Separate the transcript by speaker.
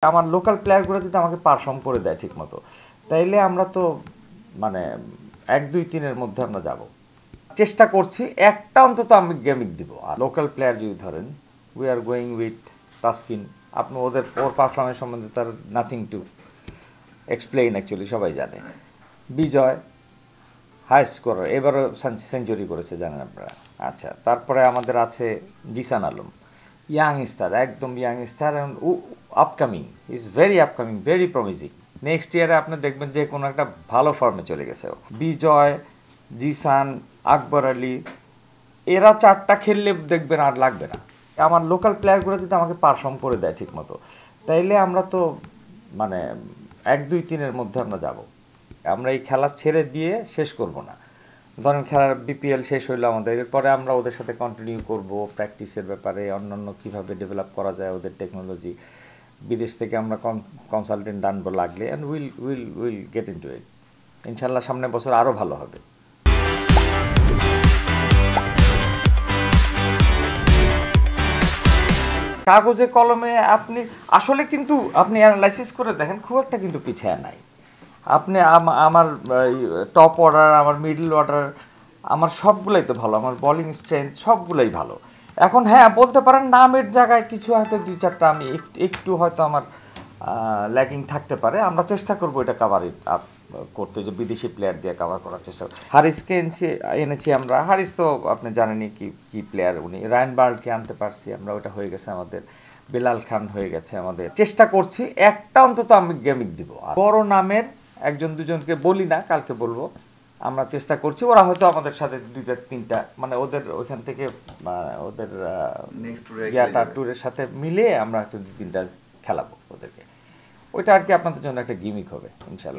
Speaker 1: আমার লোকাল প্লেয়ারগুলো যদি আমাকে পারফর্ম করে দেয় ঠিক মতো, তাইলে আমরা তো মানে 1-2-3-এর মধ্যে আমরা যাব। চেষ্টা করছি একটা অন্তত আমি গেমিং দিব। আর লোকাল প্লেয়ার যদি ধরেন, we are going with Taskin. আপনি ওর পারফরমেন্স সম্বন্ধে তার নাথিং টু এক্সপ্লেইন, অ্যাকচুয়ালি সবাই জানে। বিজয় হাই স্কোরার, এবারও সেঞ্চুরি করেছে জানেন আপনারা। আচ্ছা, তারপরে আমাদের আছে জিসান আলম, ইয়াং স্টার, একদম ইয়াং স্টার, এবং upcoming, is very upcoming, very promising. Next ইয়ারে আপনি দেখবেন যে কোনো একটা ভালো ফর্মে চলে গেছে। বিজয়, জিসান, আকবর আলী, এরা চারটা খেললে দেখবেন আর লাগবে না। আমার লোকাল প্লেয়ারগুলো যদি আমাকে পারফর্ম করে দেয় ঠিক মতো, তাইলে আমরা তো মানে 1-2-3-এর মধ্যে আমরা যাব। আমরা এই খেলা ছেড়ে দিয়ে শেষ করব না। ধরেন খেলার বিপিএল শেষ হইলো আমাদের, এরপরে আমরা ওদের সাথে কন্টিনিউ করব প্র্যাকটিসের ব্যাপারে, অন্যান্য কীভাবে ডেভেলপ করা যায় ওদের টেকনোলজি। বিদেশ থেকে আমরা কনসালটেন্ট আনবো লাগলে, অ্যান্ড উইল গেট ইনটু ইট। ইনশাল্লাহ সামনের বছর আরও ভালো হবে। কাগজে কলমে আপনি আসলে কিন্তু আপনি অ্যানালাইসিস করে দেখেন, খুব একটা কিন্তু পিছিয়ে নাই। আপনি আমার টপ অর্ডার, আমার মিডল অর্ডার, আমার সবগুলোই তো ভালো, আমার বোলিং স্ট্রেংথ সবগুলোই ভালো। এখন হ্যাঁ, বলতে পারেন নামের জায়গায় কিছু হয়তো 2-4টা আমি একটু হয়তো আমার ল্যাকিং থাকতে পারে। আমরা চেষ্টা করবো এটা কাভার আপ করতে, যে বিদেশি প্লেয়ার দিয়ে কাভার করার চেষ্টা। হারিসকে এনেছি আমরা। হারিস তো আপনি জানেনই কি প্লেয়ার উনি। রায়ান বার্ডকে আনতে পারছি আমরা, ওটা হয়ে গেছে আমাদের। বেলাল খান হয়ে গেছে আমাদের। চেষ্টা করছি একটা অন্তত আমি গেমিং দিব। আর বড় নামের 1-2জনকে বলি না, কালকে বলবো। আমরা চেষ্টা করছি, ওরা হয়তো আমাদের সাথে 2-3টা মানে ওদের ওইখান থেকে ওদের ইয়াটা ট্যুরের সাথে মিলে আমরা হয়তো 2-3টা খেলাবো ওদেরকে। ওইটা আর কি আপনাদের জন্য একটা গিমিক হবে ইনশাল্লাহ।